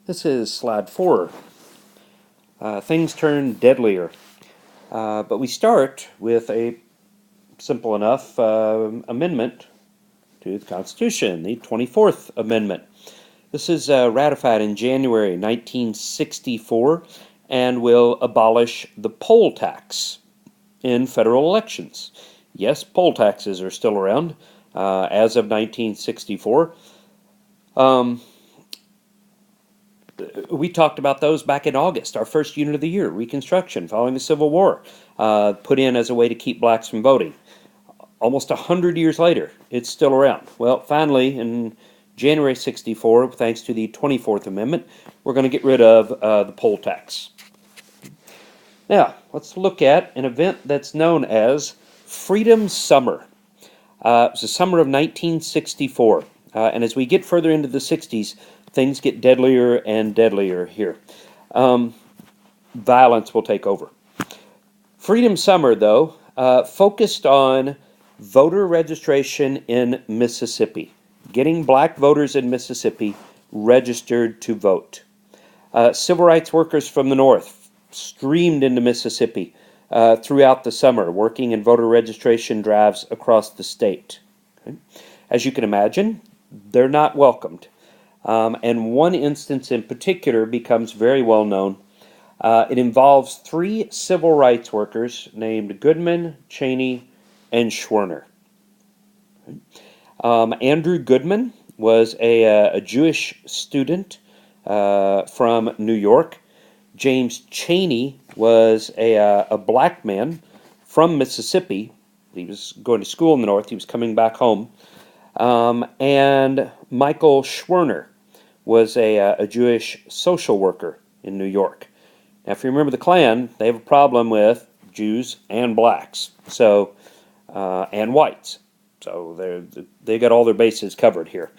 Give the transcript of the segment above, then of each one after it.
This is slide 4. Things turn deadlier. But we start with a simple enough amendment to the Constitution, the 24th Amendment. This is ratified in January 1964 and will abolish the poll tax in federal elections. Yes, poll taxes are still around as of 1964. We talked about those back in August, our first unit of the year, Reconstruction, following the Civil War, put in as a way to keep blacks from voting. Almost 100 years later, it's still around. Well, finally, in January 64, thanks to the 24th Amendment, we're going to get rid of the poll tax. Now, let's look at an event that's known as Freedom Summer. It was the summer of 1964, and as we get further into the 60s, things get deadlier and deadlier here. Violence will take over. Freedom Summer, though, focused on voter registration in Mississippi, getting black voters in Mississippi registered to vote. Civil rights workers from the North streamed into Mississippi throughout the summer, working in voter registration drives across the state. Okay? As you can imagine, they're not welcomed. And one instance in particular becomes very well known. It involves 3 civil rights workers named Goodman, Cheney, and Schwerner. Andrew Goodman was a Jewish student from New York. James Cheney was a black man from Mississippi. He was going to school in the North. He was coming back home. And Michael Schwerner was a Jewish social worker in New York. Now, if you remember the Klan, they have a problem with Jews and blacks, so and whites. So they got all their bases covered here.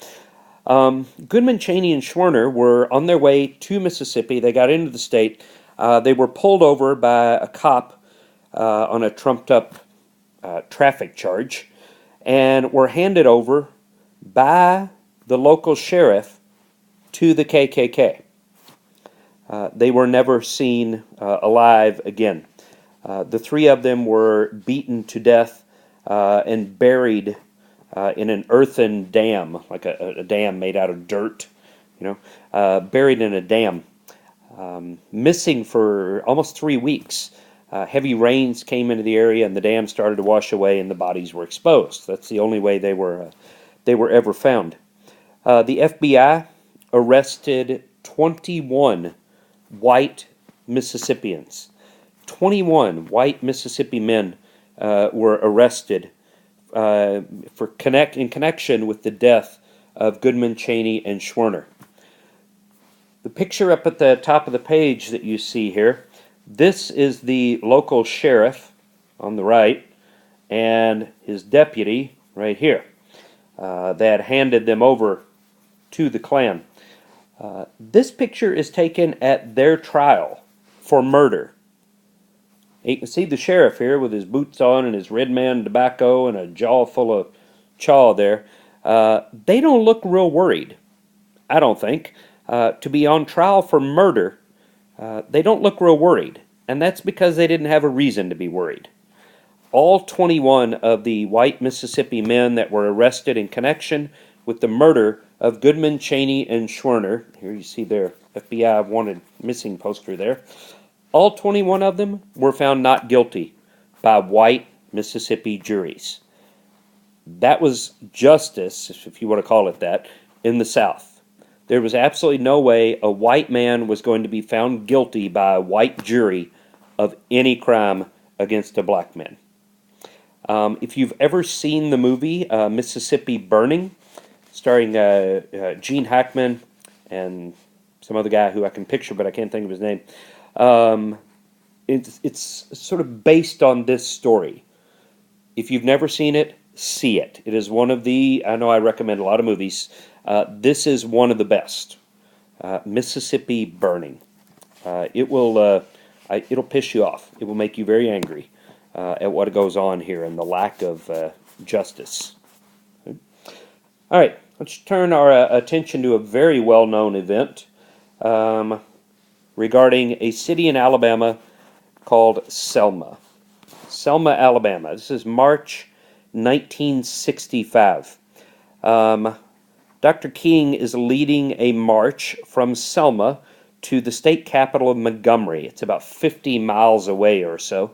Goodman, Cheney, and Schwerner were on their way to Mississippi. They got into the state. They were pulled over by a cop on a trumped-up traffic charge and were handed over by the local sheriff to the KKK. They were never seen alive again. The 3 of them were beaten to death and buried in an earthen dam, like a dam made out of dirt, buried in a dam, missing for almost 3 weeks. Heavy rains came into the area, and the dam started to wash away, and the bodies were exposed. That's the only way they were ever found. The FBI arrested 21 white Mississippians. 21 white Mississippi men were arrested in connection with the death of Goodman, Cheney, and Schwerner. The picture up at the top of the page that you see here, this is the local sheriff on the right and his deputy right here that handed them over to the Klan. This picture is taken at their trial for murder. You can see the sheriff here with his boots on and his red man tobacco and a jaw full of chaw there. They don't look real worried, I don't think. To be on trial for murder, they don't look real worried. And that's because they didn't have a reason to be worried. All 21 of the white Mississippi men that were arrested in connection with the murder of Goodman, Cheney, and Schwerner, here you see their FBI wanted missing poster there, all 21 of them were found not guilty by white Mississippi juries. That was justice, if you want to call it that, in the South. There was absolutely no way a white man was going to be found guilty by a white jury of any crime against a black man. If you've ever seen the movie Mississippi Burning, starring Gene Hackman and some other guy who I can picture, but I can't think of his name. It's sort of based on this story. If you've never seen it, see it. It is one of the, I know I recommend a lot of movies. This is one of the best. Mississippi Burning. It'll piss you off. It will make you very angry at what goes on here and the lack of justice. All right, let's turn our attention to a very well-known event. regarding a city in Alabama called Selma. Selma, Alabama. This is March 1965. Dr. King is leading a march from Selma to the state capital of Montgomery. It's about 50 miles away or so.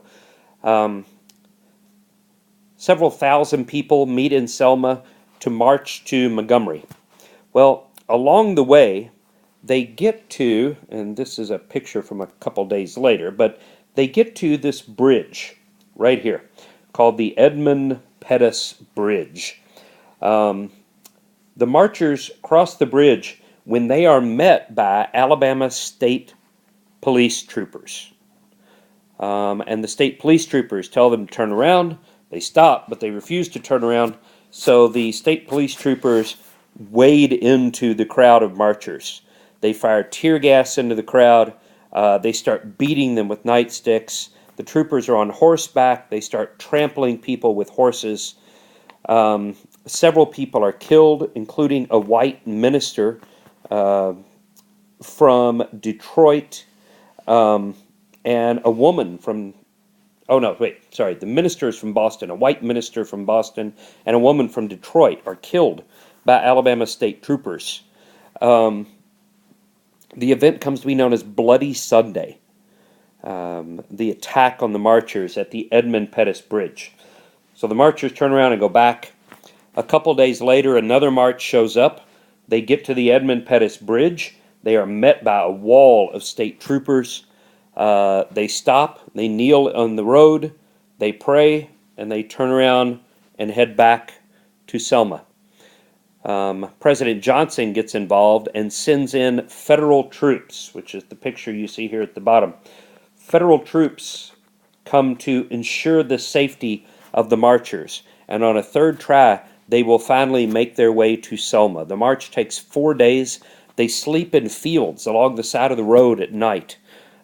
Several thousand people meet in Selma to march to Montgomery. Well, along the way, they get to, and this is a picture from a couple days later, but they get to this bridge right here called the Edmund Pettus Bridge. The marchers cross the bridge when they are met by Alabama State Police troopers. And the state police troopers tell them to turn around. They stop, but they refuse to turn around. So the state police troopers wade into the crowd of marchers. They fire tear gas into the crowd. They start beating them with nightsticks. The troopers are on horseback. They start trampling people with horses. Several people are killed, including a white minister from Detroit, and a woman from, the minister is from Boston. A white minister from Boston and a woman from Detroit are killed by Alabama state troopers. The event comes to be known as Bloody Sunday, the attack on the marchers at the Edmund Pettus Bridge. So the marchers turn around and go back. A couple days later, another march shows up. They get to the Edmund Pettus Bridge. They are met by a wall of state troopers. They stop, they kneel on the road, they pray, and they turn around and head back to Selma. President Johnson gets involved and sends in federal troops, which is the picture you see here at the bottom. Federal troops come to ensure the safety of the marchers, and on a third try, they will finally make their way to Selma. The march takes 4 days. They sleep in fields along the side of the road at night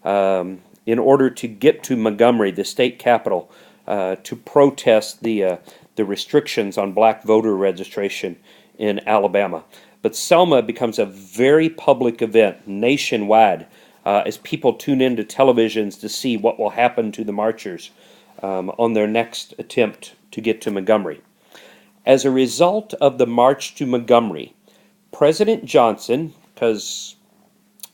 in order to get to Montgomery, the state capital, to protest the restrictions on black voter registration in Alabama. But Selma becomes a very public event nationwide as people tune into televisions to see what will happen to the marchers on their next attempt to get to Montgomery. As a result of the march to Montgomery, President Johnson, because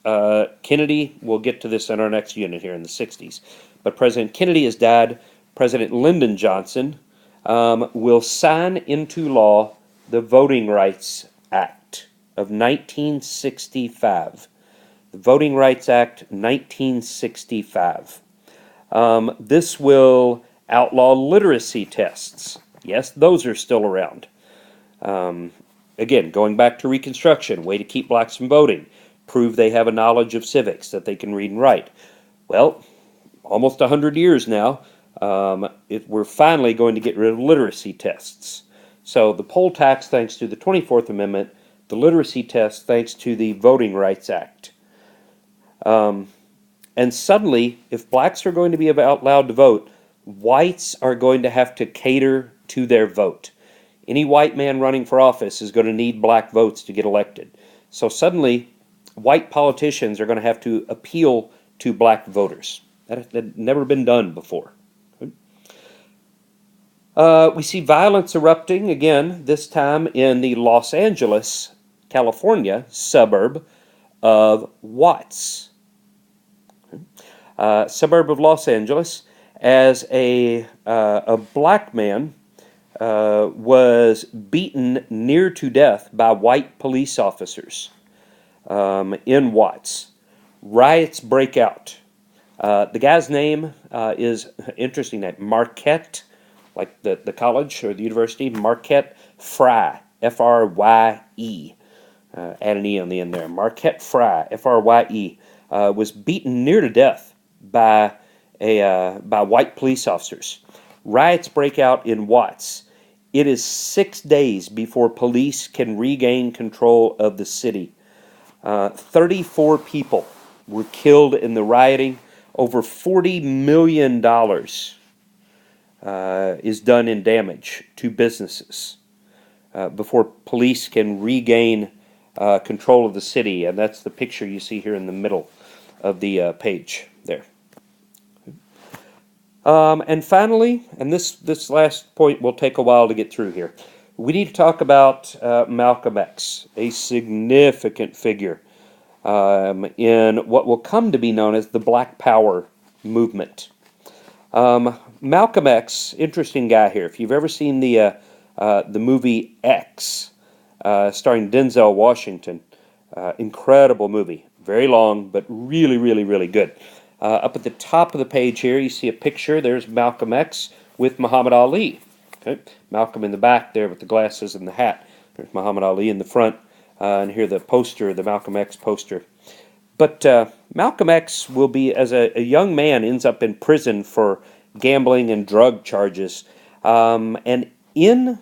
Kennedy, we'll get to this in our next unit here in the 60s, but President Kennedy has died. President Lyndon Johnson will sign into law the Voting Rights Act of 1965. The Voting Rights Act 1965. This will outlaw literacy tests. Yes, those are still around. Again, going back to Reconstruction, way to keep blacks from voting. Prove they have a knowledge of civics, that they can read and write. Well, almost 100 years now, we're finally going to get rid of literacy tests. So the poll tax, thanks to the 24th Amendment, the literacy test, thanks to the Voting Rights Act. And suddenly, if blacks are going to be allowed to vote, whites are going to have to cater to their vote. Any white man running for office is going to need black votes to get elected. So suddenly, white politicians are going to have to appeal to black voters. That had never been done before. We see violence erupting again, this time in the Los Angeles, California suburb of Watts. Suburb of Los Angeles, as a black man was beaten near to death by white police officers in Watts. Riots break out. The guy's name is, interesting name, Marquette, like the college or the university, Marquette Frye, F-R-Y-E. Add an E on the end there. Marquette Frye, F-R-Y-E, was beaten near to death by white police officers. Riots break out in Watts. It is 6 days before police can regain control of the city. 34 people were killed in the rioting. Over $40 million is done in damage to businesses before police can regain control of the city, and that's the picture you see here in the middle of the page there. And finally, and this last point will take a while to get through here, we need to talk about Malcolm X, a significant figure in what will come to be known as the Black Power movement. Malcolm X, interesting guy here. If you've ever seen the movie X, starring Denzel Washington, incredible movie. Very long, but really, really, really good. Up at the top of the page here, you see a picture. There's Malcolm X with Muhammad Ali. Okay? Malcolm in the back there with the glasses and the hat. There's Muhammad Ali in the front. And here the poster, the Malcolm X poster. But Malcolm X will be, as a young man, ends up in prison for gambling and drug charges. And in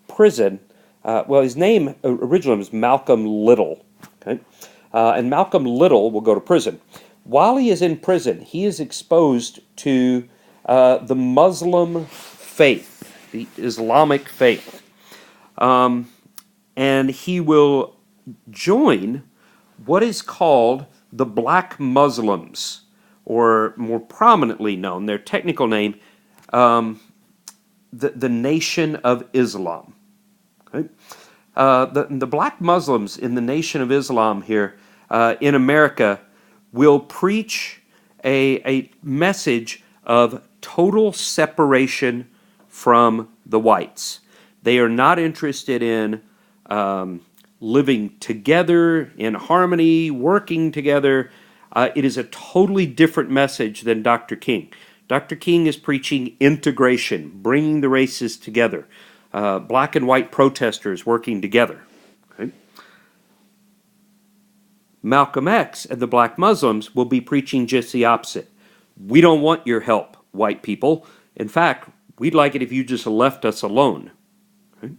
prison, his name originally was Malcolm Little. Okay? And Malcolm Little will go to prison. While he is in prison, he is exposed to the Muslim faith, the Islamic faith. And he will join what is called the Black Muslims, or more prominently known, their technical name, the Nation of Islam. Okay? The Black Muslims in the Nation of Islam here in America will preach a message of total separation from the whites. They are not interested in living together in harmony, working together. It is a totally different message than Dr. King. Dr. King is preaching integration, bringing the races together, black and white protesters working together. Okay? Malcolm X and the Black Muslims will be preaching just the opposite. We don't want your help, white people. In fact, we'd like it if you just left us alone. Okay?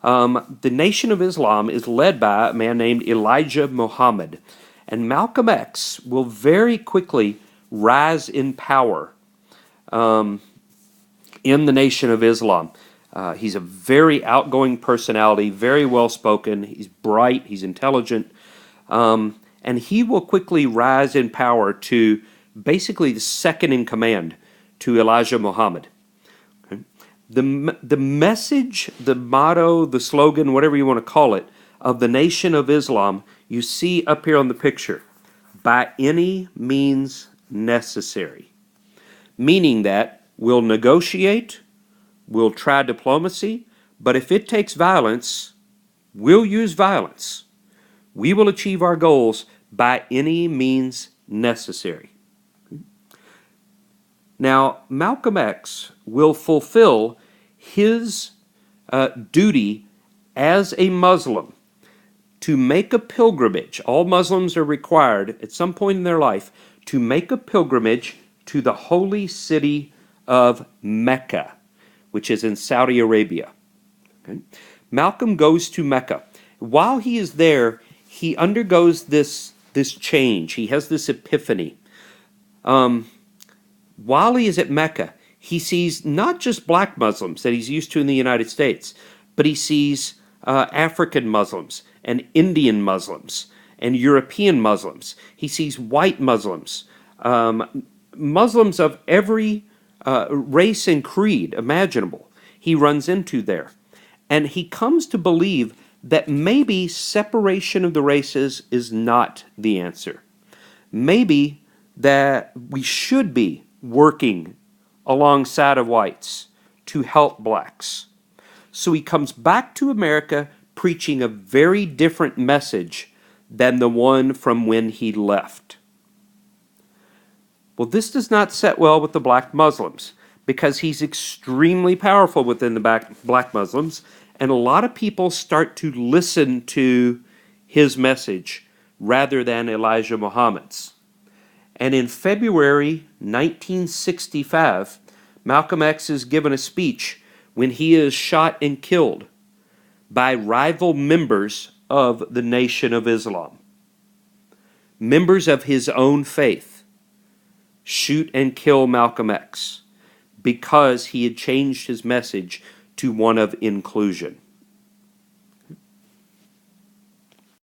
The Nation of Islam is led by a man named Elijah Muhammad, and Malcolm X will very quickly rise in power in the Nation of Islam. He's a very outgoing personality, very well-spoken, he's bright, he's intelligent, and he will quickly rise in power to basically the second in command to Elijah Muhammad. Okay? The message, the motto, the slogan, whatever you want to call it, of the Nation of Islam, you see up here on the picture, by any means necessary. Meaning that we'll negotiate, we'll try diplomacy, but if it takes violence, we'll use violence. We will achieve our goals by any means necessary. Now, Malcolm X will fulfill his duty as a Muslim to make a pilgrimage. All Muslims are required at some point in their life to make a pilgrimage to the holy city of Mecca, which is in Saudi Arabia. Okay? Malcolm goes to Mecca. While he is there, he undergoes this change. He has this epiphany. While he is at Mecca, he sees not just black Muslims that he's used to in the United States, but he sees African Muslims and Indian Muslims and European Muslims. He sees white Muslims, Muslims of every race and creed imaginable he runs into there. And he comes to believe that maybe separation of the races is not the answer. Maybe that we should be working alongside of whites to help blacks. So he comes back to America preaching a very different message than the one from when he left. Well, this does not set well with the black Muslims because he's extremely powerful within the black Muslims, and a lot of people start to listen to his message rather than Elijah Muhammad's. And in February 1965, Malcolm X is given a speech when he is shot and killed by rival members of the Nation of Islam. Members of his own faith shoot and kill Malcolm X because he had changed his message to one of inclusion.